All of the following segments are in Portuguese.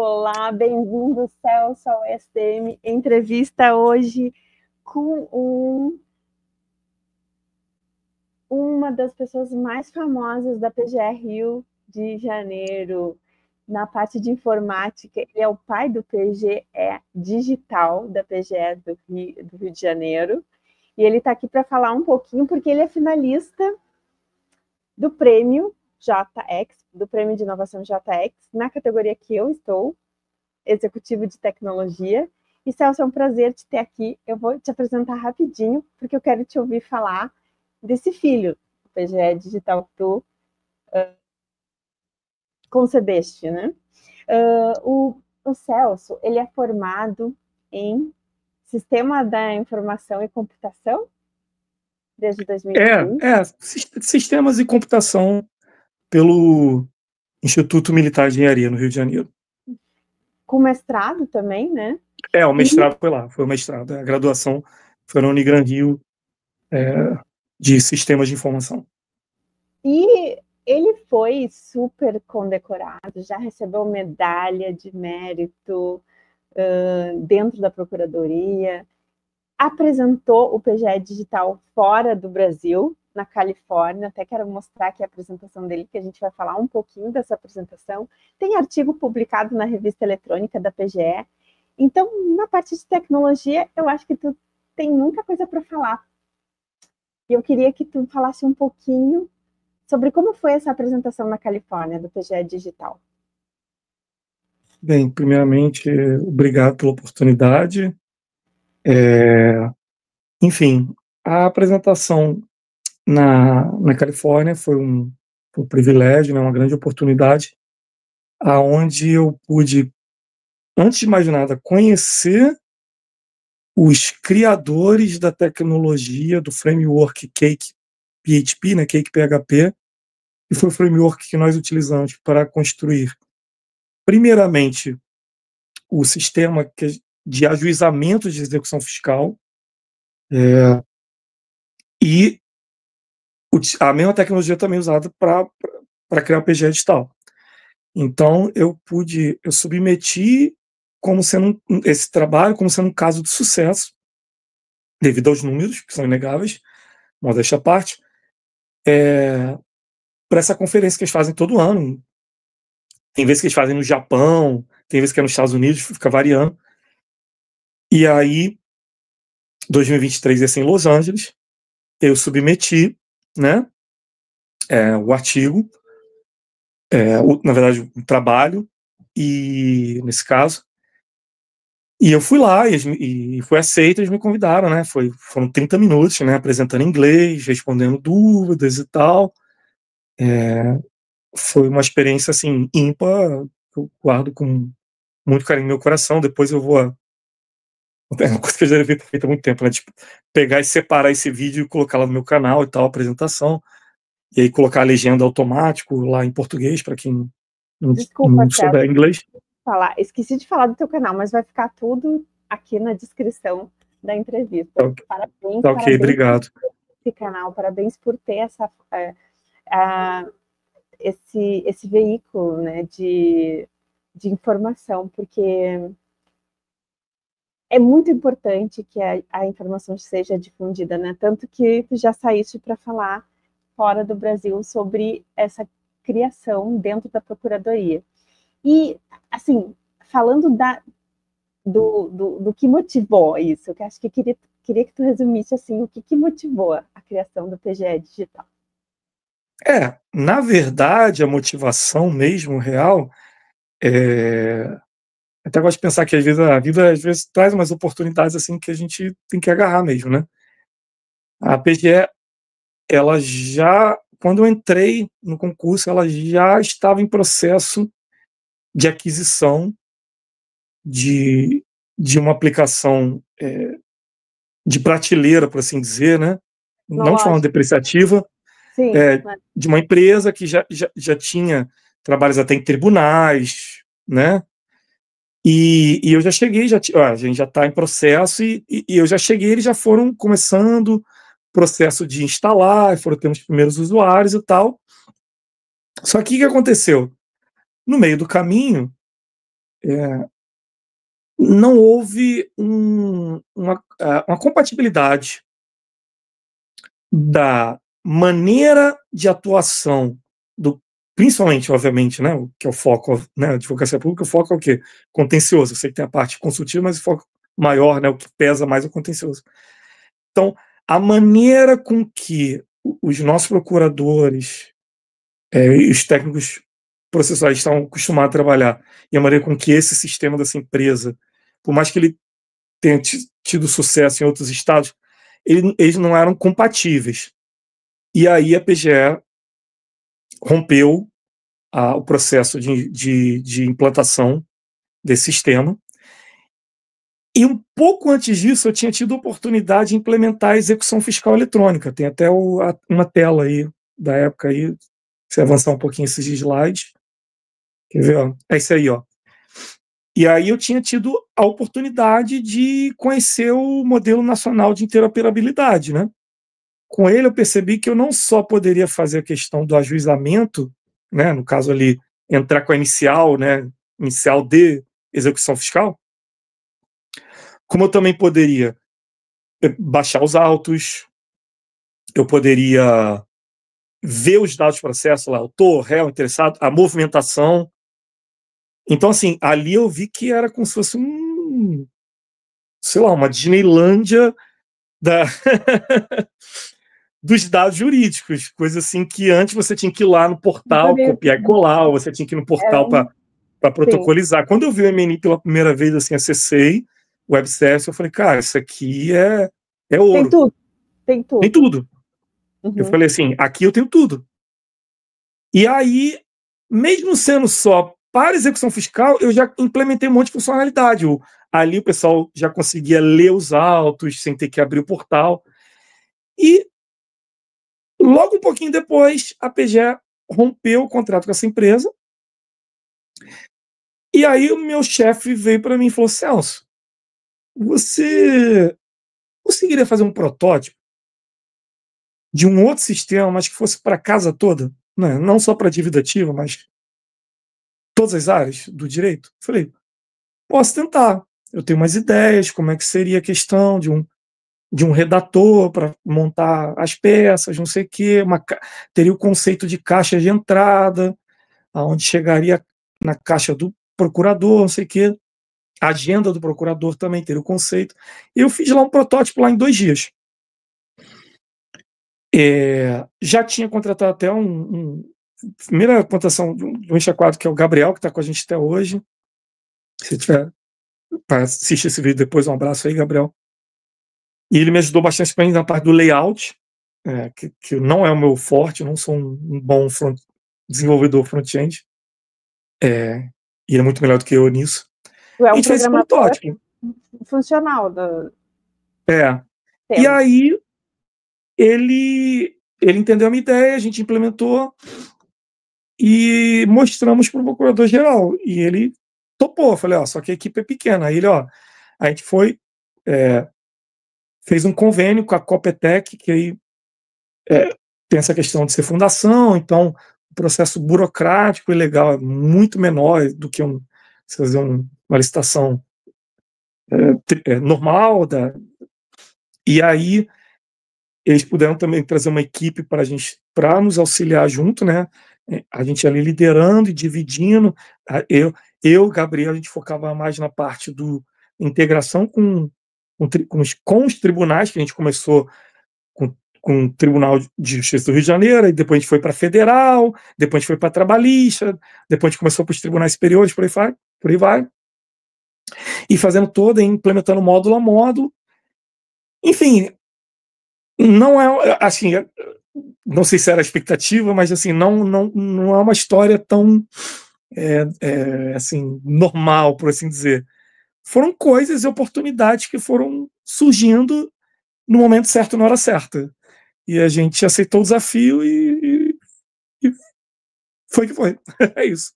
Olá, bem-vindo, Celso, ao SDM. Entrevista hoje com uma das pessoas mais famosas da PGE Rio de Janeiro, na parte de informática. Ele é o pai do PGE Digital, da PGE do Rio de Janeiro. E ele está aqui para falar um pouquinho, porque ele é finalista do prêmio JX, do prêmio de inovação JX, na categoria que eu estou, executivo de tecnologia. E, Celso, é um prazer te ter aqui. Eu vou te apresentar rapidinho, porque eu quero te ouvir falar desse filho do PGE Digital que tu concebeste, né? O Celso, ele é formado em Sistema da Informação e Computação desde 2015. Sistemas e computação pelo Instituto Militar de Engenharia, no Rio de Janeiro. Com mestrado também, né? O mestrado foi lá, foi o mestrado. A graduação foi na Unigran Rio, de Sistemas de Informação. E ele foi super condecorado, já recebeu medalha de mérito dentro da Procuradoria, apresentou o PGE Digital fora do Brasil, na Califórnia. Até quero mostrar aqui a apresentação dele, que a gente vai falar um pouquinho dessa apresentação. Tem artigo publicado na revista eletrônica da PGE. Então, na parte de tecnologia, eu acho que tu tem muita coisa para falar. E eu queria que tu falasse um pouquinho sobre como foi essa apresentação na Califórnia do PGE Digital. Bem, primeiramente, obrigado pela oportunidade. Enfim, a apresentação na Califórnia foi um privilégio, né, uma grande oportunidade, aonde eu pude, antes de mais nada, conhecer os criadores da tecnologia do framework Cake PHP, né, Cake PHP, que foi o framework que nós utilizamos para construir, primeiramente, o sistema de ajuizamento de execução fiscal, e a mesma tecnologia também usada para criar o PGE Digital. Então, eu submeti esse trabalho como sendo um caso de sucesso, devido aos números, que são inegáveis, modéstia à parte, para essa conferência que eles fazem todo ano. Tem vezes que eles fazem no Japão, tem vezes que é nos Estados Unidos, fica variando. E aí, 2023 ia ser em Los Angeles, eu submeti, né, o artigo, na verdade, o trabalho, e nesse caso, e eu fui lá e fui aceito, eles me convidaram, né? Foram 30 minutos, né? Apresentando em inglês, respondendo dúvidas e tal. Foi uma experiência, assim, ímpar, que eu guardo com muito carinho no meu coração. Depois eu vou... É uma coisa que eu já devia ter feito há muito tempo, né? Tipo, pegar e separar esse vídeo e colocar lá no meu canal e tal, a apresentação. E aí colocar a legenda automático lá em português, para quem não souber inglês. Esqueci de falar do teu canal, mas vai ficar tudo aqui na descrição da entrevista. Parabéns, ok, parabéns obrigado. por esse canal, parabéns por ter esse veículo, né, de informação, porque é muito importante que a informação seja difundida, né? Tanto que tu já saíste para falar fora do Brasil sobre essa criação dentro da Procuradoria. E, assim, falando do que motivou isso, que acho que queria que tu resumisse, assim, o que motivou a criação do PGE Digital. Na verdade, a motivação mesmo, real, até gosto de pensar que às vezes a vida traz umas oportunidades assim que a gente tem que agarrar mesmo, né? A PGE, ela já, quando eu entrei no concurso, ela já estava em processo de aquisição de uma aplicação de prateleira, por assim dizer, né? Não de forma depreciativa, sim, de uma empresa que já tinha trabalhos até em tribunais, né? E eu já cheguei, a gente já está em processo, e eu já cheguei, eles já foram começando o processo de instalar, foram tendo os primeiros usuários e tal. Só que o que aconteceu? No meio do caminho, não houve uma compatibilidade da maneira de atuação principalmente, obviamente, né, o que é o foco, né, a advocacia pública, o foco é o quê? Contencioso. Eu sei que tem a parte consultiva, mas o foco maior, né, o que pesa mais é o contencioso. Então, a maneira com que os nossos procuradores e os técnicos processuais estão acostumados a trabalhar, e a maneira com que esse sistema dessa empresa, por mais que ele tenha tido sucesso em outros estados, eles não eram compatíveis. E aí a PGE rompeu o processo de implantação desse sistema. E um pouco antes disso, eu tinha tido a oportunidade de implementar a execução fiscal eletrônica. Tem até uma tela aí da época aí. Se avançar um pouquinho esses slides. Quer ver? Ó? É isso aí, ó. E aí eu tinha tido a oportunidade de conhecer o modelo nacional de interoperabilidade, né? Com ele eu percebi que eu não só poderia fazer a questão do ajuizamento, né, no caso ali, entrar com a inicial, né, inicial de execução fiscal, como eu também poderia baixar os autos, eu poderia ver os dados do processo lá, autor, réu, interessado, a movimentação. Então, assim, ali eu vi que era como se fosse sei lá, uma Disneylândia dos dados jurídicos, coisa assim que antes você tinha que ir lá no portal, copiar e colar, ou você tinha que ir no portal para protocolizar. Quando eu vi o MNI pela primeira vez, assim, acessei o web service, eu falei, cara, isso aqui é ouro. Tem tudo. Tem tudo. Uhum. Eu falei assim, aqui eu tenho tudo. E aí, mesmo sendo só para execução fiscal, eu já implementei um monte de funcionalidade. Ali o pessoal já conseguia ler os autos sem ter que abrir o portal. E logo um pouquinho depois, a PGE rompeu o contrato com essa empresa. E aí o meu chefe veio para mim e falou, Celso, você conseguiria fazer um protótipo de um outro sistema, mas que fosse para a casa toda? Né? Não só para dívida ativa, mas todas as áreas do direito? Eu falei, posso tentar. Eu tenho umas ideias, como é que seria a questão de um redator para montar as peças, não sei o quê, teria o conceito de caixa de entrada, aonde chegaria na caixa do procurador, não sei o quê, a agenda do procurador também teria o conceito. Eu fiz lá um protótipo lá em 2 dias. Já tinha contratado até primeira contratação de um enxaquado, que é o Gabriel, que está com a gente até hoje. Se tiver para assistir esse vídeo depois, um abraço aí, Gabriel. E ele me ajudou bastante na parte do layout, que não é o meu forte, eu não sou um bom desenvolvedor front-end. E ele é muito melhor do que eu nisso. A gente fez esse protótipo funcional. E aí ele entendeu a minha ideia, a gente implementou e mostramos para o procurador-geral. E ele topou. Eu falei, só que a equipe é pequena. Aí ele, a gente fez um convênio com a Copetec, que aí tem essa questão de ser fundação, então o processo burocrático e legal é muito menor do que fazer uma licitação normal. E aí eles puderam também trazer uma equipe para nos auxiliar junto, né? A gente ali liderando e dividindo. Eu, Gabriel, a gente focava mais na parte do integração com os tribunais, que a gente começou com o Tribunal de Justiça do Rio de Janeiro, e depois a gente foi para Federal, depois a gente foi para Trabalhista, depois a gente começou para os tribunais superiores, por aí vai. E fazendo toda, implementando módulo a módulo. Enfim, não é assim, não sei se era a expectativa, mas assim, não é uma história tão assim, normal, por assim dizer. Foram coisas e oportunidades que foram surgindo no momento certo, na hora certa. E a gente aceitou o desafio e foi que foi. É isso.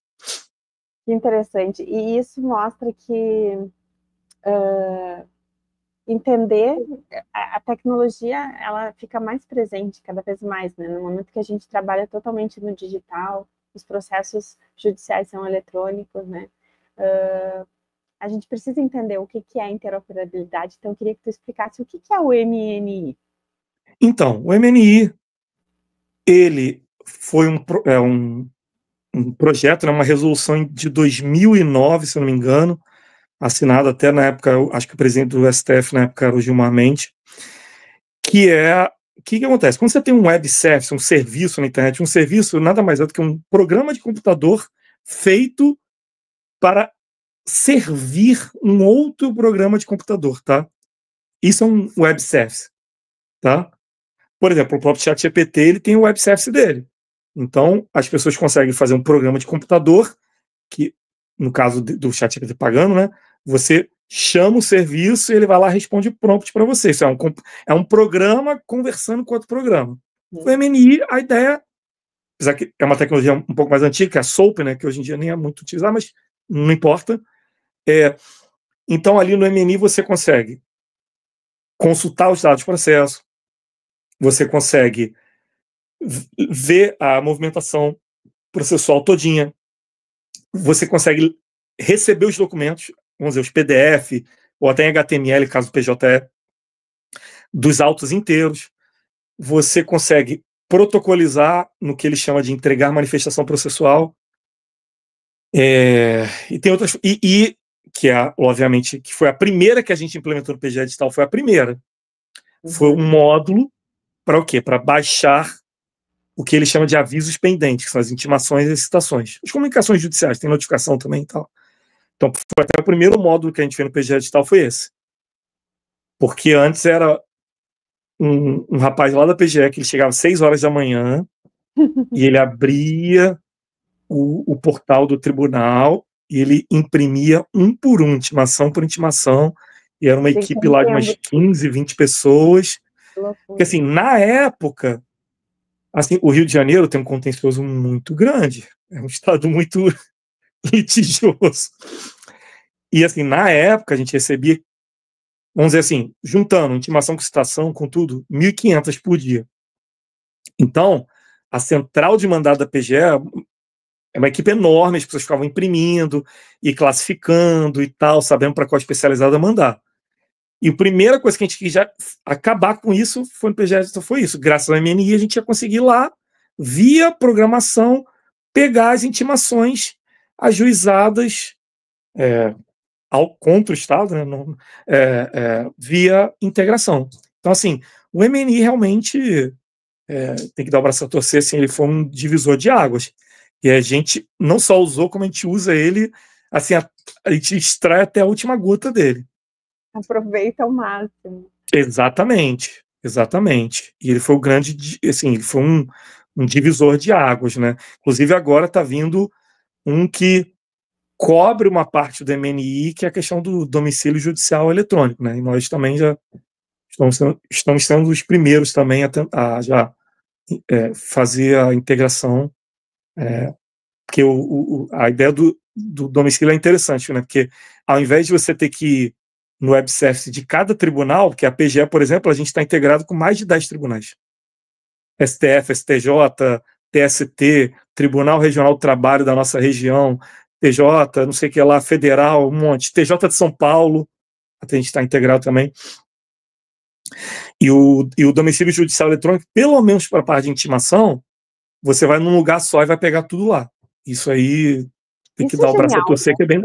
Que interessante. E isso mostra que entender a tecnologia, ela fica mais presente cada vez mais, né? No momento que a gente trabalha totalmente no digital, os processos judiciais são eletrônicos, né? a gente precisa entender o que é a interoperabilidade, então eu queria que tu explicasse o que é o MNI. Então, o MNI, ele foi um projeto, né, uma resolução de 2009, se eu não me engano, assinado até na época, acho que o presidente do STF na época era o Gilmar Mendes, que é, o que acontece? Quando você tem um web service, um serviço na internet, um serviço nada mais é do que um programa de computador feito para servir um outro programa de computador, tá? Isso é um web service, tá? Por exemplo, o próprio ChatGPT, ele tem o web service dele. Então, as pessoas conseguem fazer um programa de computador que, no caso do ChatGPT pagando, né, você chama o serviço e ele vai lá e responde prompt para você. Isso é um programa conversando com outro programa. O MNI, a ideia, apesar que é uma tecnologia um pouco mais antiga, que é a SOAP, né, que hoje em dia nem é muito utilizada, mas não importa. Então, ali no MNI você consegue consultar os dados de processo, você consegue ver a movimentação processual todinha, você consegue receber os documentos, vamos dizer, os PDF, ou até em HTML, caso PJE, dos autos inteiros. Você consegue protocolizar no que ele chama de entregar manifestação processual. E tem outras. Que é, obviamente, que foi a primeira que a gente implementou no PGE Digital, foi a primeira. Foi um módulo para o quê? Para baixar o que ele chama de avisos pendentes, que são as intimações e citações. As comunicações judiciais, tem notificação também e tal. Então, foi até o primeiro módulo que a gente fez no PGE Digital foi esse. Porque antes era um rapaz lá da PGE que ele chegava às 6 horas da manhã e ele abria o portal do tribunal e ele imprimia um por um, intimação por intimação, e era uma equipe lá de umas 15, 20 pessoas. Porque, assim, na época, assim, o Rio de Janeiro tem um contencioso muito grande, é um estado muito litigioso. E, assim, na época, a gente recebia, vamos dizer assim, juntando intimação com citação, com tudo, 1.500 por dia. Então, a central de mandado da PGE é uma equipe enorme, as pessoas ficavam imprimindo e classificando e tal, sabendo para qual especializada mandar. E a primeira coisa que a gente quis já acabar com isso foi no PGE, foi isso. Graças ao MNI, a gente ia conseguir lá, via programação, pegar as intimações ajuizadas contra o Estado, né, via integração. Então, assim, o MNI realmente tem que dar o braço a torcer, assim, ele foi um divisor de águas. E a gente não só usou, como a gente usa ele, assim, a gente extrai até a última gota dele. Aproveita ao máximo. Exatamente, exatamente. E ele foi o grande, assim, ele foi um divisor de águas, né? Inclusive agora está vindo um que cobre uma parte do MNI, que é a questão do domicílio judicial eletrônico, né? E nós também já estamos sendo os primeiros também a já fazer a integração, porque a ideia do domicílio é interessante, né? Porque ao invés de você ter que ir no web service de cada tribunal, que a PGE, por exemplo, a gente está integrado com mais de 10 tribunais. STF, STJ, TST, Tribunal Regional do Trabalho da nossa região, TJ, não sei o que lá, Federal, um monte. TJ de São Paulo, a gente está integrado também. E o domicílio judicial eletrônico, pelo menos para a parte de intimação, você vai num lugar só e vai pegar tudo lá. Isso aí tem que dar o braço a torcer, que é bem.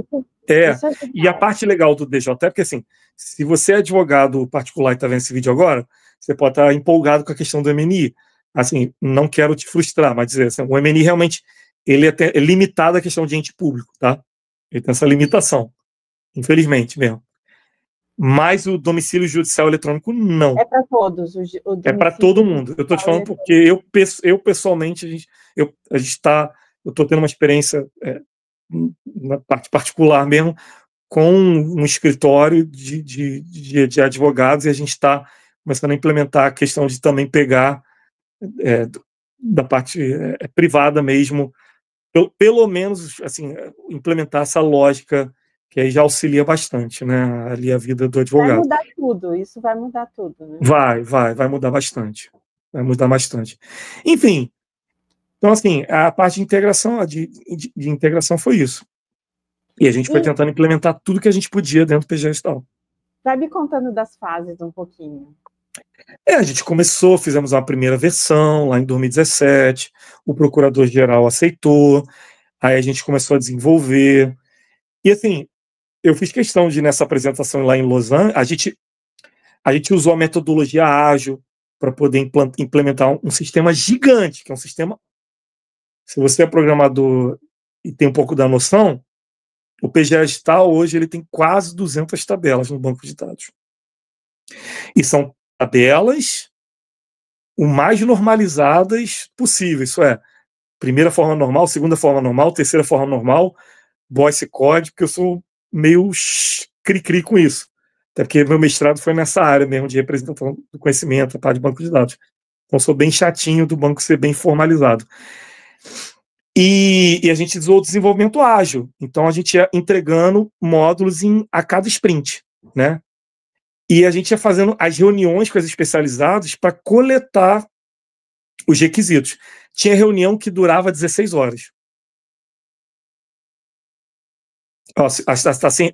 E a parte legal do DJE, porque assim, se você é advogado particular e está vendo esse vídeo agora, você pode estar empolgado com a questão do MNI. Assim, não quero te frustrar, mas dizer assim, o MNI realmente ele é limitado à questão de ente público, tá? Ele tem essa limitação, infelizmente mesmo. Mas o domicílio judicial eletrônico não. É para todos. É para todo mundo. Eu estou te falando porque eu pessoalmente, eu estou tendo uma experiência na parte particular mesmo, com um escritório de advogados, e a gente está começando a implementar a questão de também pegar da parte privada mesmo, pelo menos assim, implementar essa lógica que aí já auxilia bastante, né, ali a vida do advogado. Vai mudar tudo, isso vai mudar tudo, né? Vai mudar bastante. Vai mudar bastante. Enfim, então assim, a parte de integração, de integração foi isso. E a gente foi tentando implementar tudo que a gente podia dentro do PGE Gestal. Vai me contando das fases um pouquinho. A gente começou, fizemos uma primeira versão lá em 2017, o procurador-geral aceitou, aí a gente começou a desenvolver. E assim, eu fiz questão de, nessa apresentação lá em Los Angeles, a gente usou a metodologia ágil para poder implementar um sistema gigante, que é um sistema. Se você é programador e tem um pouco da noção, o PGE Gestal hoje ele tem quase 200 tabelas no banco de dados. E são tabelas o mais normalizadas possível. Isso é, primeira forma normal, segunda forma normal, terceira forma normal, voice code, porque eu sou meio cri-cri com isso. Até porque meu mestrado foi nessa área mesmo de representação do conhecimento, a parte de banco de dados. Então, eu sou bem chatinho do banco ser bem formalizado. E a gente usou o desenvolvimento ágil. Então, a gente ia entregando módulos a cada sprint, né? E a gente ia fazendo as reuniões com as especializadas para coletar os requisitos. Tinha reunião que durava 16 horas.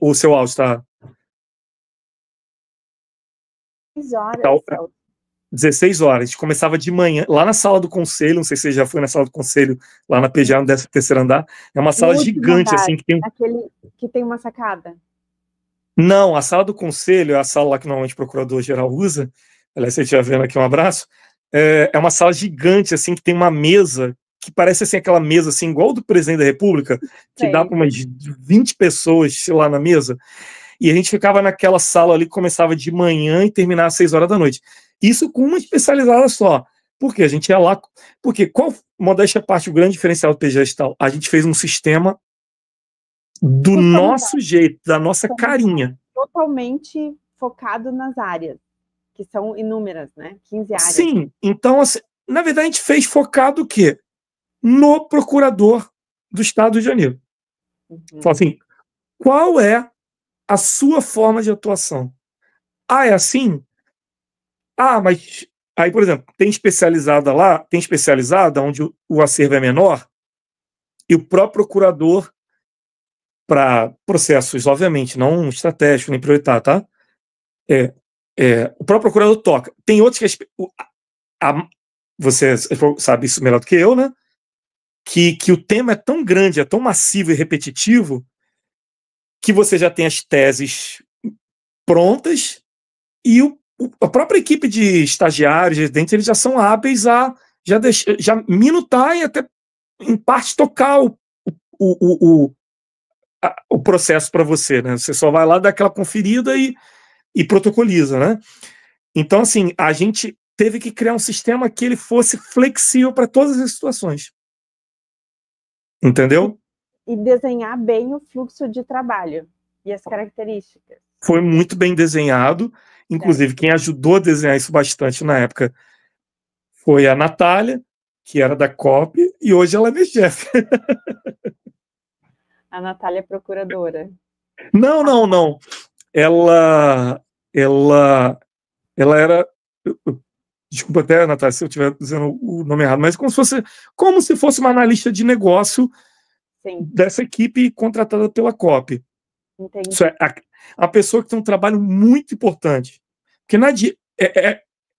O seu áudio está... 16 horas. A gente começava de manhã, lá na sala do conselho, não sei se você já foi na sala do conselho, lá na PGA, no 13º andar. É uma sala gigante, andar, assim, que tem... Aquele que tem uma sacada. Não, a sala do conselho é a sala lá que normalmente o procurador-geral usa. Aliás, se você estiver vendo aqui, um abraço. É uma sala gigante, assim, que tem uma mesa que parece, assim, aquela mesa, assim, igual do presidente da República, que dá para umas 20 pessoas, sei lá, na mesa. E a gente ficava naquela sala ali que começava de manhã e terminava às 6 horas da noite. Isso com uma especializada só. Por quê? A gente ia lá... Porque qual, modéstia à parte, o grande diferencial do PGE Gestal? A gente fez um sistema do nosso jeito, da nossa carinha. Totalmente focado nas áreas, que são inúmeras, né? 15 áreas. Sim, então, assim, na verdade, a gente fez focado o quê? No procurador do Estado do Rio de Janeiro. Fala assim, qual é a sua forma de atuação? É assim? Mas... Aí, por exemplo, tem especializada lá, tem especializada onde o acervo é menor, e o próprio procurador, para processos, obviamente, não estratégicos nem prioritários, tá? O próprio procurador toca. Tem outros que você sabe isso melhor do que eu, né? Que o tema é tão grande, é tão massivo e repetitivo, que você já tem as teses prontas e a própria equipe de estagiários, residentes, eles já são hábeis a já minutar e até, em parte, tocar o processo para você, né? Você só vai lá, dar aquela conferida e protocoliza, né? Então, assim, a gente teve que criar um sistema que ele fosse flexível para todas as situações. Entendeu? E desenhar bem o fluxo de trabalho e as características. Foi muito bem desenhado. Inclusive, quem ajudou a desenhar isso bastante na época foi a Natália, que era da COP, e hoje ela é minha chefe. A Natália é procuradora. Não. Ela era... Desculpa até, Natália, se eu estiver dizendo o nome errado, mas como se fosse uma analista de negócio. Sim. Dessa equipe contratada pela COP. Entendi. Isso é a pessoa que tem um trabalho muito importante. Porque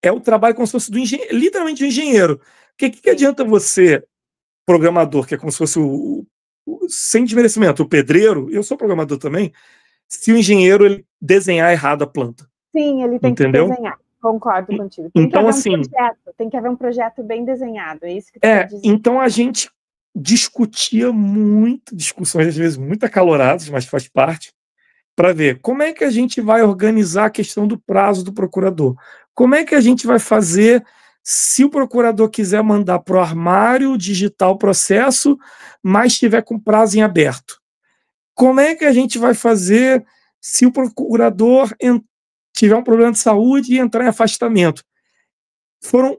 é o trabalho como se fosse literalmente do engenheiro. Porque que adianta você, programador, que é como se fosse sem desmerecimento, o pedreiro, eu sou programador também, se o engenheiro ele desenhar errado a planta? Sim, ele tem que desenhar. Concordo contigo. Tem então, tem que haver um projeto bem desenhado. É isso que tu quer dizer. Então a gente discutia muito, discussões às vezes muito acaloradas, mas faz parte, para ver como é que a gente vai organizar a questão do prazo do procurador. Como é que a gente vai fazer se o procurador quiser mandar para o armário digitar o processo, mas estiver com prazo em aberto? Como é que a gente vai fazer se o procurador tiver um problema de saúde e entrar em afastamento? Foram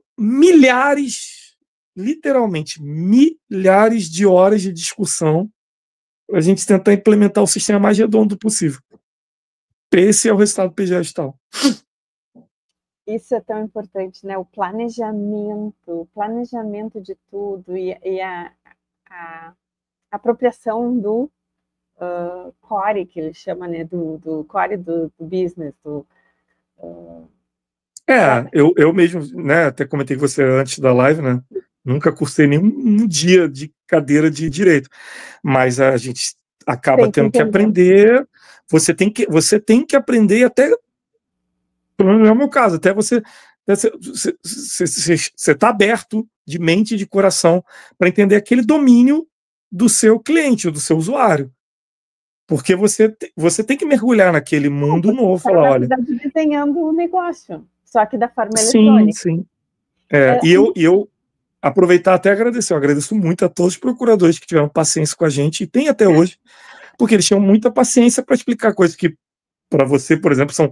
literalmente milhares de horas de discussão para a gente tentar implementar o sistema mais redondo possível. Esse é o resultado do PGE Gestal. Isso é tão importante, né? O planejamento de tudo e a apropriação do core, que ele chama, né, do core do business, eu mesmo, né, até comentei com você antes da live, né, nunca cursei nenhum dia de cadeira de direito, mas a gente acaba tem que tendo que entender. aprender, você tem que aprender até, pelo menos no meu caso, até você está aberto de mente e de coração para entender aquele domínio do seu cliente, do seu usuário. Porque você tem que mergulhar naquele mundo Porque novo, você está, falar, na olha, verdade, desenhando o negócio, só que da forma sim, eletrônica. sim. É, E eu aproveitar até agradecer. Eu agradeço muito a todos os procuradores que tiveram paciência com a gente e tem até hoje, porque eles tinham muita paciência para explicar coisas que, para você, por exemplo, são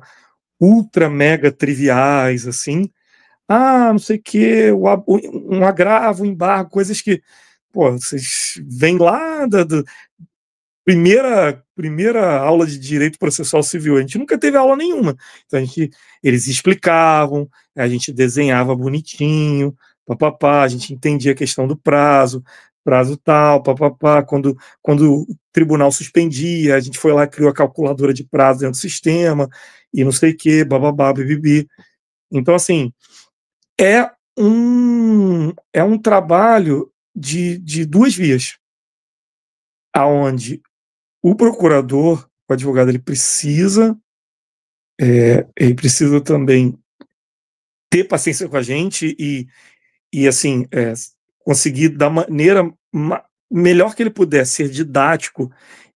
ultra mega triviais, assim. Ah, não sei o quê, um agravo, um embargo, coisas que, pô, vocês vêm lá da primeira aula de direito processual civil. A gente nunca teve aula nenhuma. Então eles explicavam, a gente desenhava bonitinho, papapá, a gente entendia a questão do prazo tal, papapá, quando o tribunal suspendia, a gente foi lá, criou a calculadora de prazo dentro do sistema, e não sei o que, bababá, bibibi. Então, assim, é um trabalho de duas vias, aonde o procurador, o advogado, ele precisa também ter paciência com a gente e assim, conseguir da maneira melhor que ele puder ser didático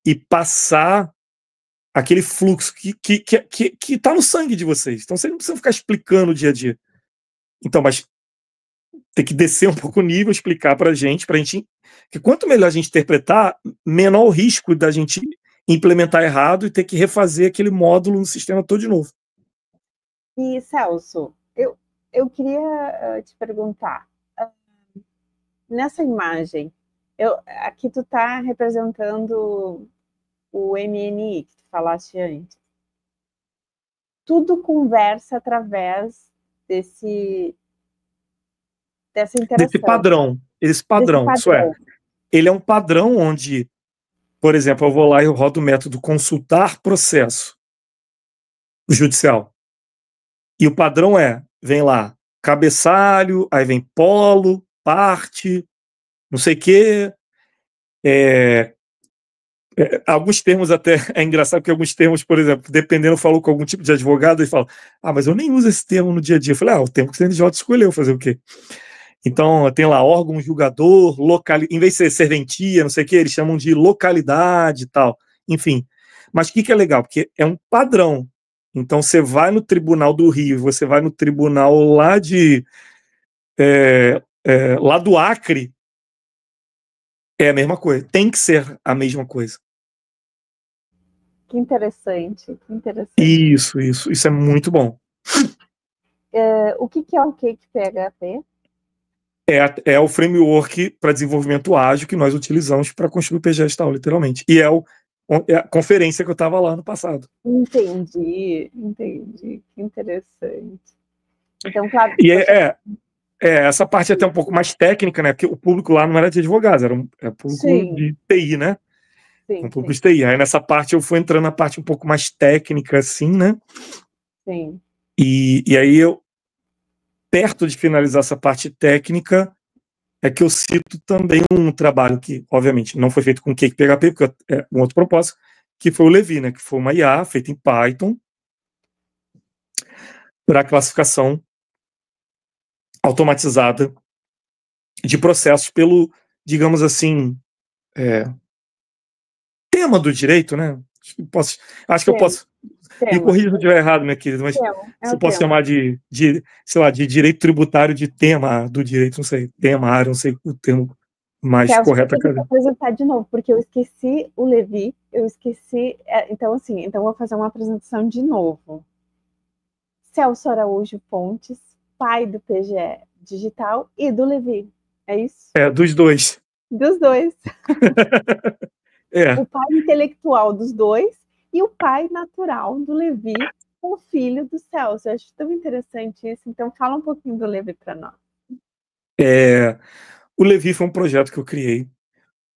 e passar aquele fluxo que está no sangue de vocês. Então, vocês não precisam ficar explicando o dia a dia. Então, mas tem que descer um pouco o nível, explicar para a gente, que quanto melhor a gente interpretar, menor o risco da gente implementar errado e ter que refazer aquele módulo no sistema todo de novo. E, Celso, eu queria te perguntar, nessa imagem, aqui tu está representando o MNI que tu falaste antes. Tudo conversa através dessa Desse interação, padrão. Esse desse padrão, isso é, padrão. ele é um padrão onde, por exemplo, eu vou lá e eu rodo o método consultar processo judicial. E o padrão vem lá, cabeçalho, aí vem polo, parte, não sei o quê. Alguns termos até, é engraçado que alguns termos, por exemplo, dependendo, eu falo com algum tipo de advogado e falo, mas eu nem uso esse termo no dia a dia. Eu falei, o termo que o CNJ escolheu, fazer o quê? Então, tem lá órgão julgador, em vez de ser serventia, não sei o que, eles chamam de localidade e tal. Enfim. Mas o que é legal? Porque é um padrão. Então, você vai no Tribunal do Rio, você vai no tribunal lá do Acre, é a mesma coisa. Tem que ser a mesma coisa. Que interessante, que interessante. Isso é muito bom. O que é o Cake PHP? É o framework para desenvolvimento ágil que nós utilizamos para construir o PGS tal, literalmente. E é a conferência que eu estava lá no passado. Entendi. Que interessante. Então, claro. E essa parte é até um pouco mais técnica, né? Porque o público lá não era de advogados, era público Sim, de TI, né? Um sim, público sim, de TI. Aí nessa parte eu fui entrando na parte um pouco mais técnica, assim, né? sim. E aí perto de finalizar essa parte técnica, é que eu cito também um trabalho que, obviamente, não foi feito com Cake PHP, porque é um outro propósito, que foi o Levi, né? Que foi uma IA feita em Python para classificação automatizada de processos pelo, digamos assim, tema do direito, né? Acho que eu Tema, posso. Me tema, corrija se eu estiver errado, minha querida, mas tema, é se o eu posso tema. chamar sei lá, de direito tributário de tema do direito, não sei, tema, área, não sei o termo mais Celso, correto eu a tenho que cada. apresentar de novo, porque eu esqueci o Levi, eu esqueci. Então, assim, então vou fazer uma apresentação de novo. Celso Araújo Pontes, pai do PGE Digital e do Levi. É isso? Dos dois. Dos dois. É, O pai intelectual dos dois e o pai natural do Levi, o filho do Celso. Eu acho tão interessante isso. Então, fala um pouquinho do Levi para nós. o Levi foi um projeto que eu criei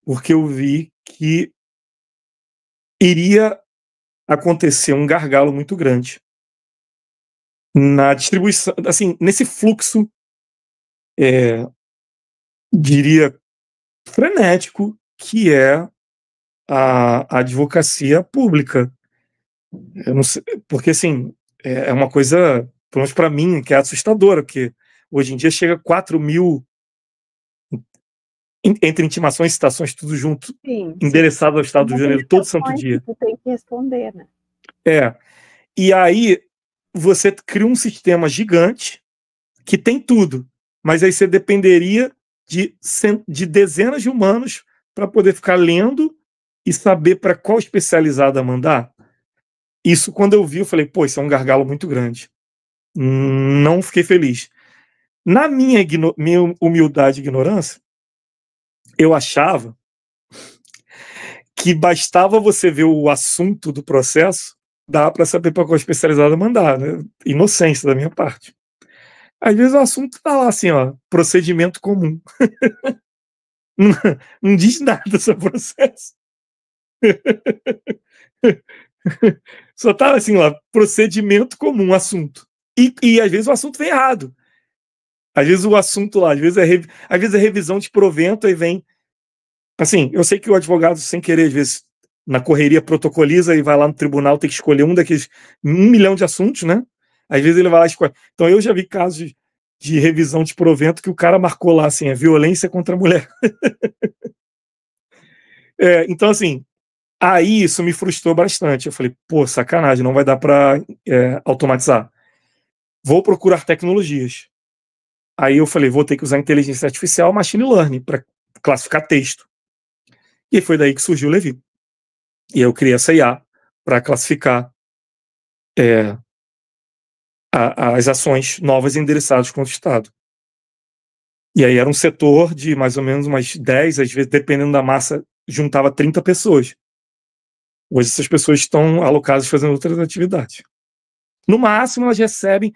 porque eu vi que iria acontecer um gargalo muito grande na distribuição, assim, nesse fluxo, diria, frenético, que é a advocacia pública. Eu não sei, porque assim, é uma coisa, pelo menos para mim, que é assustadora, porque hoje em dia chega a 4.000, entre intimações e citações, tudo junto, Sim, endereçado ao Estado do Rio de Janeiro todo santo que dia. tu tem que responder, né? E aí você cria um sistema gigante que tem tudo, mas aí você dependeria de dezenas de humanos para poder ficar lendo e saber para qual especializada mandar. Isso, quando eu vi, eu falei, pô, isso é um gargalo muito grande. Não fiquei feliz. Na minha humildade e ignorância, eu achava que bastava você ver o assunto do processo, dá para saber para qual especializada mandar, né? Inocência da minha parte. Às vezes o assunto tá lá assim, ó, procedimento comum. Não diz nada sobre o processo. Só tá assim lá, procedimento comum, assunto. E às vezes o assunto vem errado. Às vezes o assunto lá, às vezes é revisão de provento, aí vem. Assim, eu sei que o advogado, sem querer, às vezes, na correria, protocoliza e vai lá no tribunal, tem que escolher um daqueles 1 milhão de assuntos, né? Às vezes ele vai lá e escolhe. Então eu já vi casos de revisão de provento que o cara marcou lá assim, a violência contra a mulher. Então, assim, aí isso me frustrou bastante. Eu falei, pô, sacanagem, não vai dar para automatizar. Vou procurar tecnologias. Aí eu falei, vou ter que usar inteligência artificial, machine learning, para classificar texto. E foi daí que surgiu o Levi. E eu criei essa IA para classificar as ações novas endereçadas contra o Estado. E aí era um setor de mais ou menos umas 10, às vezes, dependendo da massa, juntava 30 pessoas. Hoje essas pessoas estão alocadas fazendo outras atividades. No máximo, elas recebem.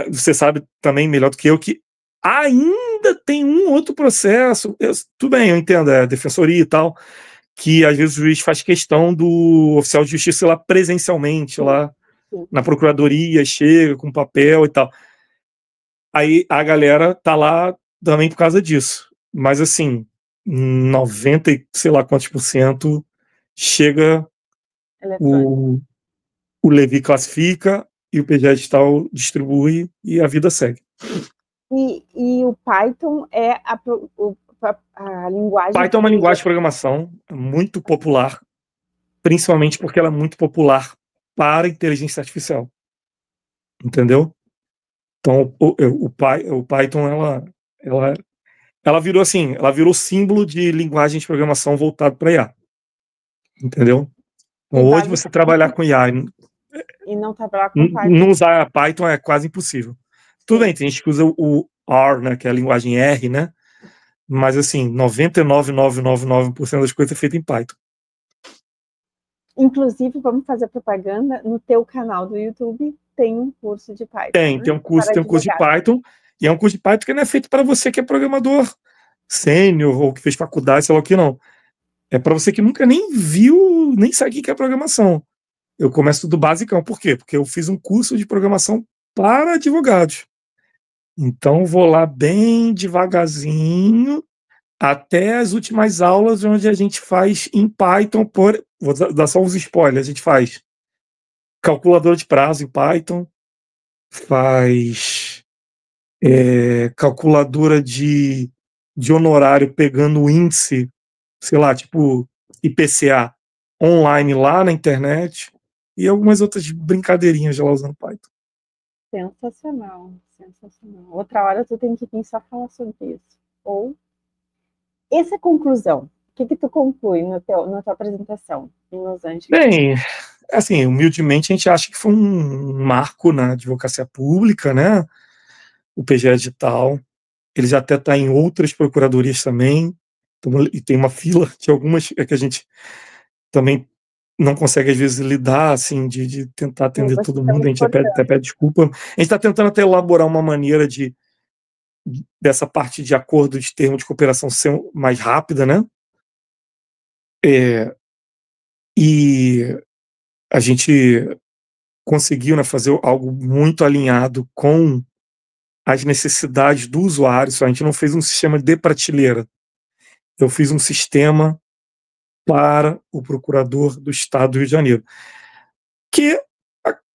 Você sabe também melhor do que eu que ainda tem um outro processo. Tudo bem, eu entendo, defensoria e tal, que às vezes o juiz faz questão do oficial de justiça ir lá presencialmente, lá na procuradoria, chega com papel e tal. Aí a galera tá lá também por causa disso. Mas assim, 90 e sei lá quantos por cento chega, o Levi classifica e o PGE Digital distribui e a vida segue. E o Python é a linguagem... Python é uma linguagem de programação muito popular, principalmente porque ela é muito popular para inteligência artificial. Entendeu? Então, o Python, ela virou assim, ela virou símbolo de linguagem de programação voltado para IA. Entendeu? Então, hoje você trabalhar com IA e não trabalhar com Python, não usar Python é quase impossível. Tudo bem, tem gente que usa o R, né, que é a linguagem R, né? Mas assim, 99,999% das coisas é feita em Python. Inclusive, vamos fazer propaganda, no teu canal do YouTube tem um curso de Python. Tem um curso de Python, e é um curso de Python que não é feito para você que é programador sênior ou que fez faculdade, sei lá o que não. É para você que nunca nem viu, nem sabe o que é programação. Eu começo do basicão. Por quê? Porque eu fiz um curso de programação para advogados. Então, vou lá bem devagarzinho até as últimas aulas, onde a gente faz em Python, vou dar só uns spoilers, a gente faz calculadora de prazo em Python, faz calculadora de honorário pegando o índice, sei lá, tipo IPCA, online lá na internet, e algumas outras brincadeirinhas lá usando Python. Sensacional, sensacional. Outra hora tu tem que vir só falar sobre isso. Ou essa conclusão, o que tu conclui na tua apresentação em Los Angeles? Bem, assim, humildemente a gente acha que foi um marco na advocacia pública, né? O PGE Digital, ele já até está em outras procuradorias também, e tem uma fila de algumas que a gente também não consegue às vezes lidar, assim, de tentar atender todo mundo, a gente até pede desculpa. A gente está tentando até elaborar uma maneira dessa parte de acordo de termo de cooperação ser mais rápida, né? E a gente conseguiu, né, fazer algo muito alinhado com as necessidades do usuário. Só a gente não fez um sistema de prateleira. Eu fiz um sistema para o procurador do Estado do Rio de Janeiro, que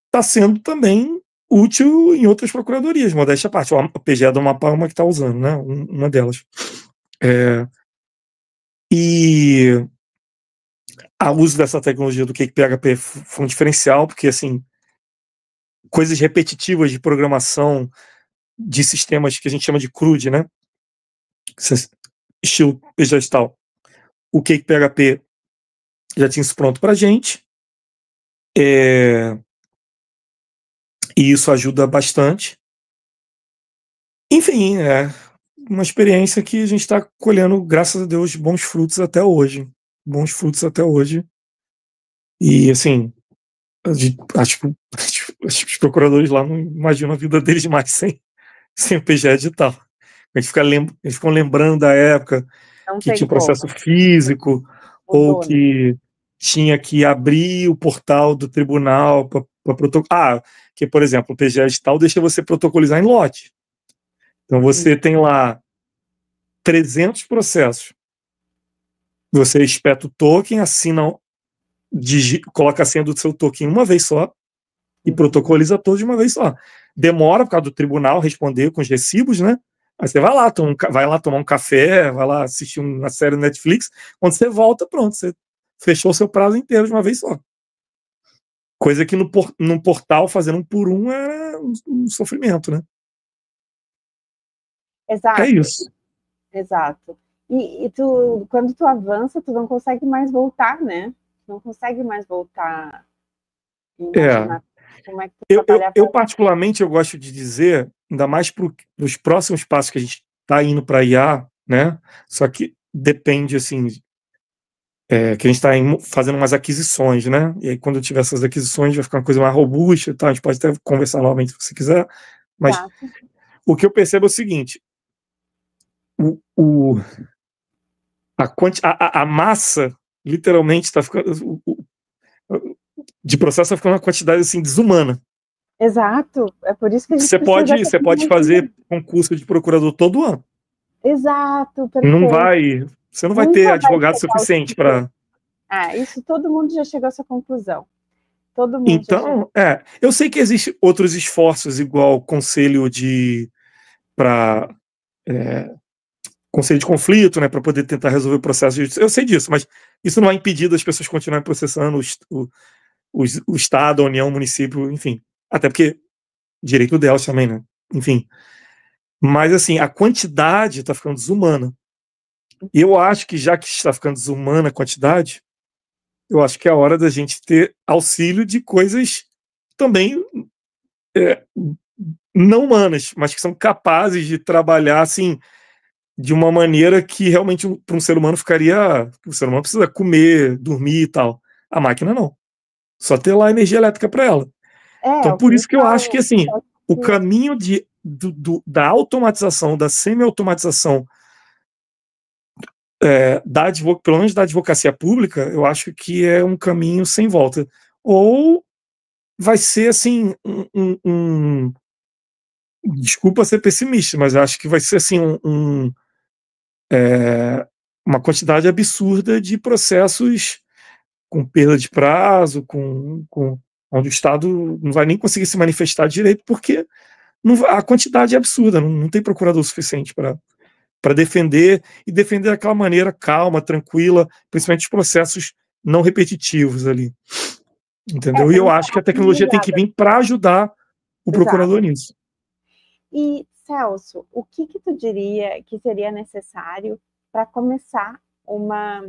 está sendo também útil em outras procuradorias, modéstia à parte. A PGE do Amapá é uma que está usando, né? Uma delas. E o uso dessa tecnologia do Cake PHP foi um diferencial, porque, assim, coisas repetitivas de programação de sistemas que a gente chama de CRUD, né? Estilo gestal. O Cake PHP já tinha isso pronto para a gente. E isso ajuda bastante. Enfim, é uma experiência que a gente está colhendo, graças a Deus, bons frutos até hoje. Bons frutos até hoje. E, assim, acho que os procuradores lá não imaginam a vida deles mais sem o PGE digital. A gente ficam lembrando da época Não que tem tinha como. processo físico, ou Mudou, né? que tinha que abrir o portal do tribunal para protocolar. Que, por exemplo, o PGE digital deixa você protocolizar em lote. Então você tem lá 300 processos. Você espeta o token, assina, coloca a senha do seu token uma vez só e protocoliza todos de uma vez só. Demora por causa do tribunal responder com os recibos, né? Aí você vai lá tomar um café, vai lá assistir uma série no Netflix. Quando você volta, pronto, você fechou o seu prazo inteiro de uma vez só. Coisa que no portal, fazendo um por um, era um sofrimento, né? Exato. É isso. Exato. E tu, quando tu avança, tu não consegue mais voltar, né? Não consegue mais voltar e imaginar como é que tu trabalhava. Eu particularmente, eu gosto de dizer, ainda mais para os próximos passos que a gente está indo para IA, né? Só que depende, assim, que a gente está fazendo umas aquisições, né? E aí, quando eu tiver essas aquisições, vai ficar uma coisa mais robusta, tá? A gente pode até conversar novamente se você quiser, mas Exato. o que eu percebo é o seguinte: a massa, literalmente, está ficando. De processo está ficando uma quantidade assim desumana. Exato. É por isso que a gente Você precisa da pode tecnologia. fazer concurso de procurador todo ano. Exato, Não perfeito. vai, você não vai ter Nunca vai advogado chegar ao suficiente suficiente. para. Isso todo mundo já chegou a essa conclusão. Todo mundo já chegou. Então, eu sei que existem outros esforços, igual conselho para conselho de conflito, né, para poder tentar resolver o processo de justiça. Eu sei disso, mas isso não vai impedir das pessoas continuarem processando o Estado, a União, o município, enfim. Até porque direito delas também, né? Enfim. Mas, assim, a quantidade está ficando desumana. E eu acho que, já que está ficando desumana a quantidade, eu acho que é a hora da gente ter auxílio de coisas também não humanas, mas que são capazes de trabalhar, assim, de uma maneira que realmente para um ser humano ficaria. O ser humano precisa comer, dormir e tal. A máquina não. Só ter lá energia elétrica para ela. Então, O por isso que eu acho principal, que, assim, o que caminho da automatização, da semi-automatização, pelo menos da advocacia pública, eu acho que é um caminho sem volta. Ou vai ser, assim, desculpa ser pessimista, mas eu acho que vai ser, assim, uma quantidade absurda de processos com perda de prazo, onde o Estado não vai nem conseguir se manifestar direito, porque a quantidade é absurda, não tem procurador suficiente para defender, e defender daquela maneira calma, tranquila, principalmente os processos não repetitivos ali. Entendeu? E para eu não acho que ficar a tecnologia tem que desligada. vir para ajudar o Exato. procurador nisso. E, Celso, o que tu diria que seria necessário para começar uma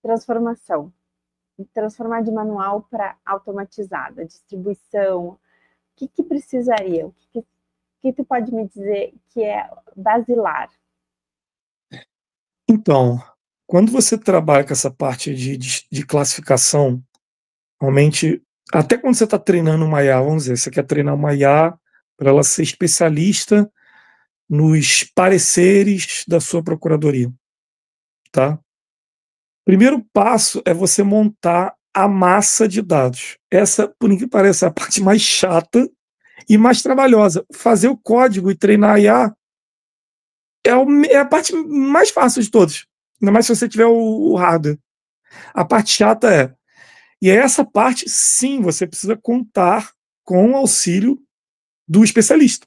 transformação? Transformar de manual para automatizada, distribuição, o que precisaria? O que tu pode me dizer que é basilar? Então, quando você trabalha com essa parte de classificação, realmente, até quando você está treinando uma IA, vamos dizer, você quer treinar uma IA para ela ser especialista nos pareceres da sua procuradoria, tá? Primeiro passo é você montar a massa de dados. Essa, por incrível que pareça, é a parte mais chata e mais trabalhosa. Fazer o código e treinar a IA é a parte mais fácil de todas. Ainda mais se você tiver o hardware. A parte chata é. E essa parte, sim, você precisa contar com o auxílio do especialista.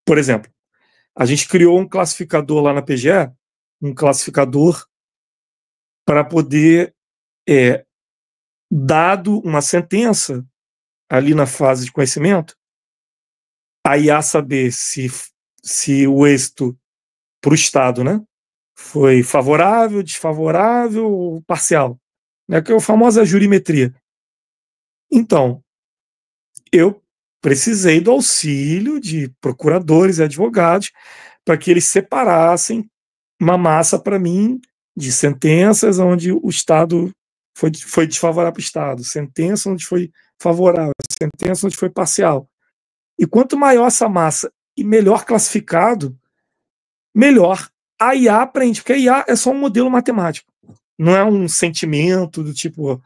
Por exemplo, a gente criou um classificador lá na PGE, um classificador para poder, dado uma sentença ali na fase de conhecimento, a IA saber se o êxito para o Estado, né, foi favorável, desfavorável ou parcial, né, que é a famosa jurimetria. Então, eu precisei do auxílio de procuradores e advogados para que eles separassem uma massa para mim de sentenças onde o Estado foi desfavorável para o Estado, sentença onde foi favorável, sentença onde foi parcial. E quanto maior essa massa e melhor classificado, melhor a IA aprende, porque a IA é só um modelo matemático, não é um sentimento do tipo,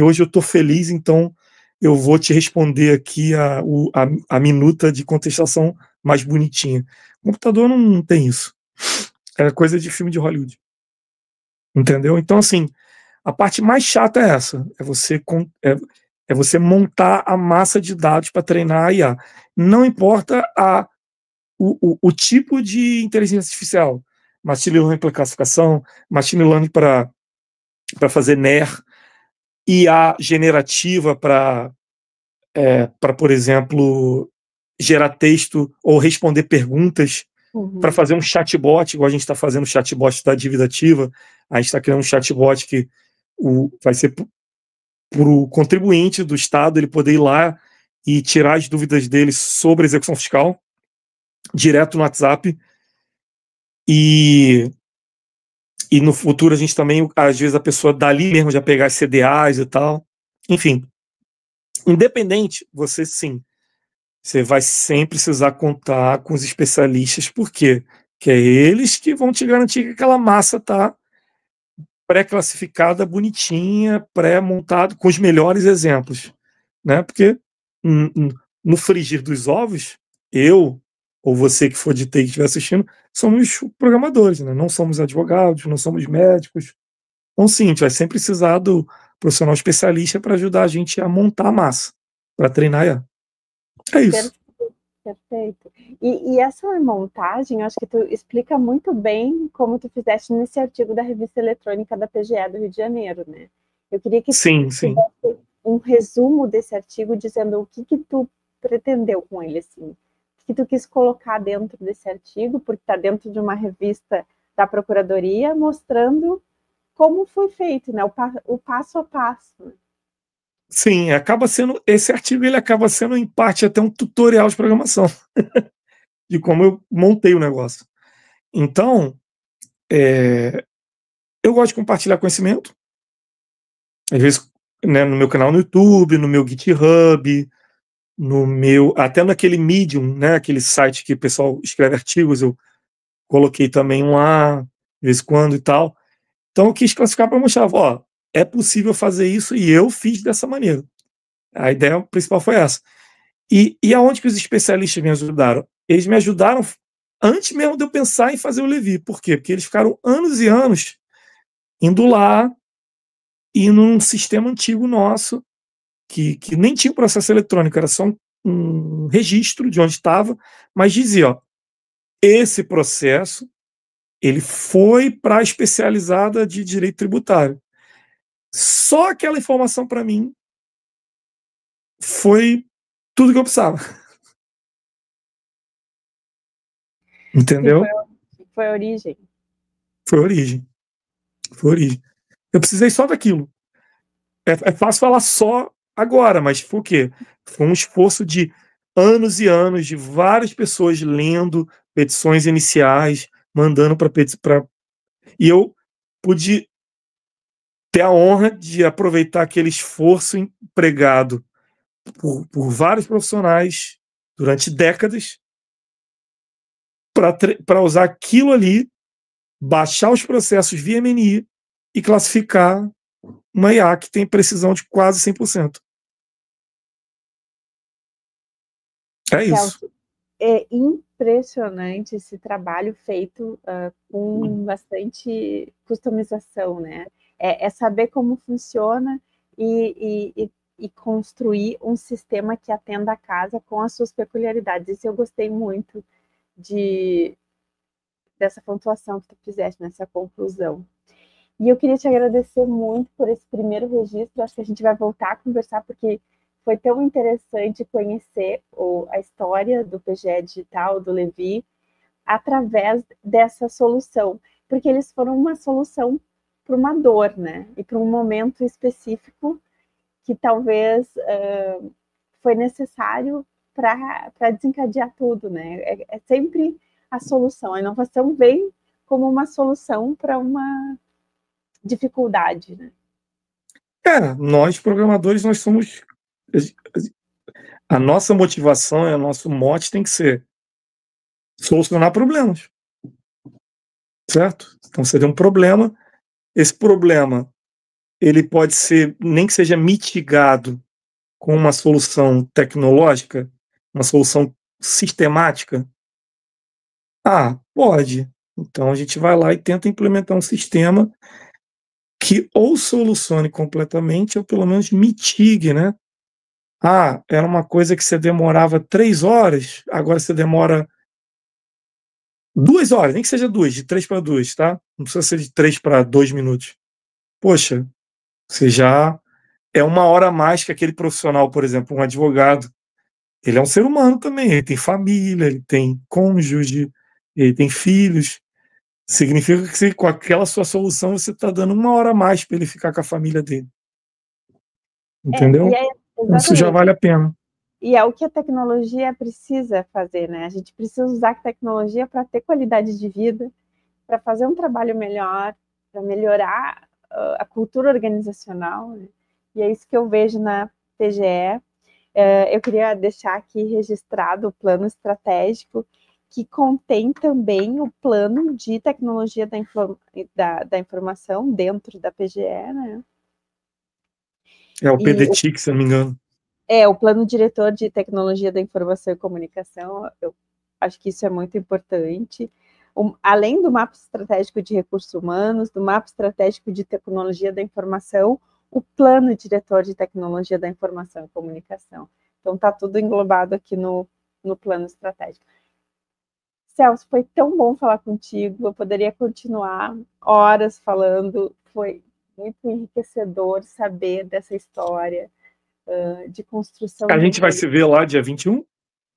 hoje eu estou feliz, então eu vou te responder aqui a minuta de contestação mais bonitinha. O computador não tem isso. É coisa de filme de Hollywood. Entendeu? Então, assim, a parte mais chata é essa. É você montar a massa de dados para treinar a IA. Não importa o tipo de inteligência artificial. Machine Learning para classificação, Machine Learning para fazer NER, IA generativa para, por exemplo, gerar texto ou responder perguntas, para fazer um chatbot, igual a gente está fazendo o chatbot da dívida ativa. A gente está criando um chatbot que vai ser para o contribuinte do Estado ele poder ir lá e tirar as dúvidas dele sobre a execução fiscal direto no WhatsApp. E no futuro a gente também, às vezes, a pessoa dali mesmo já pegar as CDAs e tal. Enfim, independente, você vai sempre precisar contar com os especialistas, por quê? Porque é eles que vão te garantir que aquela massa está pré-classificada, bonitinha, pré-montado, com os melhores exemplos. Né? Porque no frigir dos ovos, eu ou você que for de TI que estiver assistindo, somos programadores, né? Não somos advogados, não somos médicos. Então, sim, a gente vai sempre precisar do profissional especialista para ajudar a gente a montar a massa, para treinar ela. É isso. Perfeito. E essa montagem, eu acho que tu explica muito bem como tu fizeste nesse artigo da revista eletrônica da PGE do Rio de Janeiro, né? Eu queria que tu fizesse um resumo desse artigo dizendo o que tu pretendeu com ele, assim. O que tu quis colocar dentro desse artigo, porque está dentro de uma revista da Procuradoria, mostrando como foi feito, né? O passo a passo. Sim, esse artigo ele acaba sendo, em parte, até um tutorial de programação de como eu montei o negócio. Então, eu gosto de compartilhar conhecimento, às vezes, né, no meu canal no YouTube, no meu GitHub, até naquele Medium, né, aquele site que o pessoal escreve artigos, eu coloquei também lá, de vez em quando e tal. Então, eu quis classificar para mostrar, é possível fazer isso e eu fiz dessa maneira. A ideia principal foi essa. E aonde que os especialistas me ajudaram? Eles me ajudaram antes mesmo de eu pensar em fazer o Levi. Por quê? Porque eles ficaram anos e anos indo lá e num sistema antigo nosso, que nem tinha processo eletrônico, era só um registro de onde estava, mas dizia, esse processo ele foi para a especializada de direito tributário. Só aquela informação para mim foi tudo que eu precisava. Entendeu? Foi a origem. Foi a origem. Foi a origem. Eu precisei só daquilo. É fácil falar só agora, mas foi o quê? Foi um esforço de anos e anos, de várias pessoas lendo petições iniciais, mandando para. E eu pude ter a honra de aproveitar aquele esforço empregado por vários profissionais durante décadas para usar aquilo ali, baixar os processos via MNI e classificar uma IA que tem precisão de quase 100%. É isso. Celso, é impressionante esse trabalho feito com bastante customização, né? É saber como funciona e construir um sistema que atenda a casa com as suas peculiaridades. Isso eu gostei muito dessa pontuação que tu fizeste, nessa conclusão. E eu queria te agradecer muito por esse primeiro registro. Acho que a gente vai voltar a conversar, porque foi tão interessante conhecer a história do PGE Digital, do Levi, através dessa solução, porque eles foram uma solução para uma dor, né? E para um momento específico que talvez foi necessário para desencadear tudo, né? É sempre a solução. A inovação vem como uma solução para uma dificuldade, né? Nós programadores, nós somos... A nossa motivação e o nosso mote tem que ser solucionar problemas, certo? Então seria um problema. Esse problema, ele pode ser, nem que seja mitigado com uma solução tecnológica, uma solução sistemática. Pode. Então a gente vai lá e tenta implementar um sistema que ou solucione completamente ou pelo menos mitigue, né? Era uma coisa que você demorava 3 horas, agora você demora 2 horas, nem que seja 2, de 3 para 2, tá? Não precisa ser de 3 para 2 minutos. Poxa, você já é 1 hora a mais que aquele profissional, por exemplo, um advogado. Ele é um ser humano também, ele tem família, ele tem cônjuge, ele tem filhos. Significa que com aquela sua solução você está dando 1 hora a mais para ele ficar com a família dele. Entendeu? Isso já vale a pena. E é o que a tecnologia precisa fazer, né? A gente precisa usar a tecnologia para ter qualidade de vida, para fazer um trabalho melhor, para melhorar a cultura organizacional, né? E é isso que eu vejo na PGE. Eu queria deixar aqui registrado o plano estratégico, que contém também o plano de tecnologia da informação dentro da PGE, né? É o PDTIC, se não me engano. O Plano Diretor de Tecnologia da Informação e Comunicação. Eu acho que isso é muito importante. Além do mapa estratégico de recursos humanos, do mapa estratégico de tecnologia da informação, o Plano Diretor de Tecnologia da Informação e Comunicação. Então, está tudo englobado aqui no plano estratégico. Celso, foi tão bom falar contigo. Eu poderia continuar horas falando. Foi muito enriquecedor saber dessa história de construção. A gente vai se ver lá dia 21?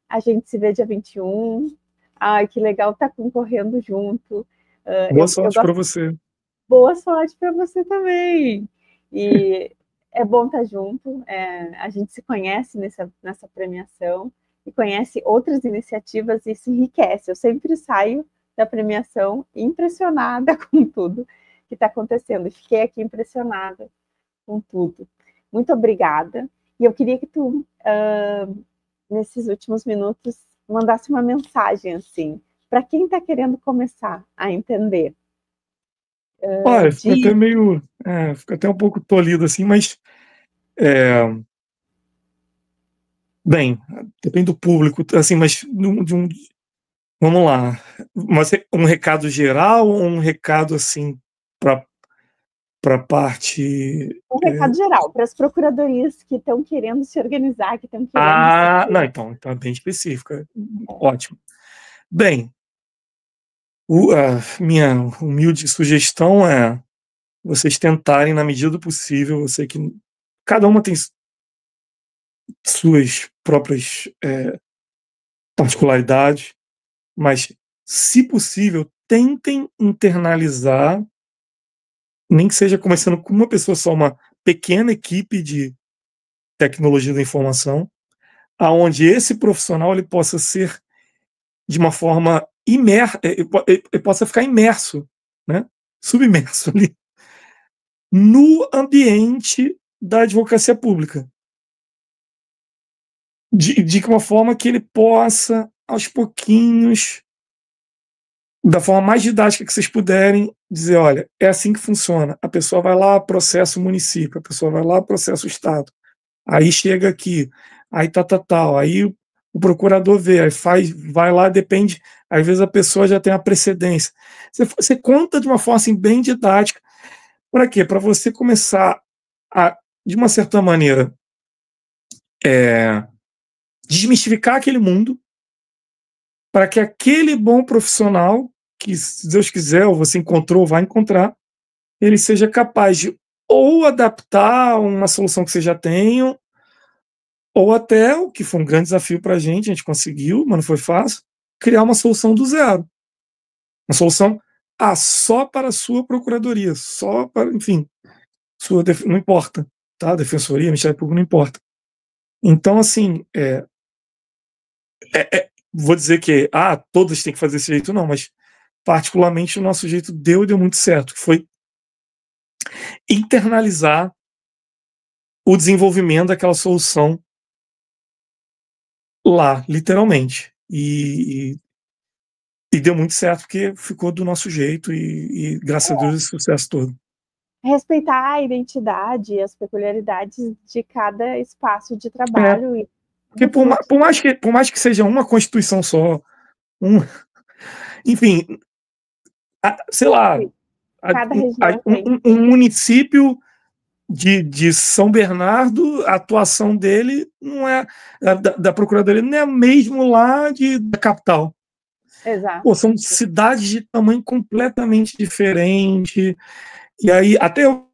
A gente se vê dia 21. Ai, que legal estar concorrendo junto. Boa sorte para você. Boa sorte para você também. E é bom estar junto. A gente se conhece nessa premiação e conhece outras iniciativas e se enriquece. Eu sempre saio da premiação impressionada com tudo que está acontecendo. E fiquei aqui impressionada com tudo. Muito obrigada. E eu queria que tu, nesses últimos minutos, mandasse uma mensagem assim, para quem está querendo começar a entender. Olha, fica até um pouco tolhido assim, mas bem, depende do público, assim, mas vamos lá, mas um recado geral ou um recado assim para a parte... Um recado geral, para as procuradorias que estão querendo se organizar, que estão querendo... Não, então é bem específica. Ótimo. Bem, a minha humilde sugestão é vocês tentarem, na medida do possível, eu sei que cada uma tem suas próprias particularidades, mas, se possível, tentem internalizar, nem que seja começando com uma pessoa só, uma pequena equipe de tecnologia da informação, aonde esse profissional ele possa ser de uma forma ele possa ficar imerso, né? Submerso ali no ambiente da advocacia pública, de uma forma que ele possa, aos pouquinhos, da forma mais didática que vocês puderem, dizer, olha, é assim que funciona. A pessoa vai lá, processa o município, a pessoa vai lá, processa o Estado. Aí chega aqui, aí tal. Aí o procurador vê, aí vai lá, depende. Às vezes a pessoa já tem uma precedência. Você conta de uma forma assim, bem didática. Para quê? Para você começar a, de uma certa maneira, desmistificar aquele mundo, para que aquele bom profissional, que se Deus quiser, ou você encontrou, vai encontrar, ele seja capaz de ou adaptar uma solução que você já tenha, ou até, o que foi um grande desafio para a gente conseguiu, mas não foi fácil, criar uma solução do zero. Uma solução só para a sua procuradoria, só para, enfim, não importa, tá? Defensoria, Ministério Público, não importa. Então, assim, vou dizer que todas têm que fazer esse jeito, não, mas particularmente o nosso jeito deu muito certo, que foi internalizar o desenvolvimento daquela solução lá, literalmente. E deu muito certo, porque ficou do nosso jeito e graças a Deus, esse sucesso todo. Respeitar a identidade e as peculiaridades de cada espaço de trabalho. Porque por mais que seja uma constituição só, enfim, sei lá, cada região um município de São Bernardo, a atuação dele não é da Procuradoria, não é mesmo lá da capital. Exato. Pô, são cidades de tamanho completamente diferente. E aí, até eu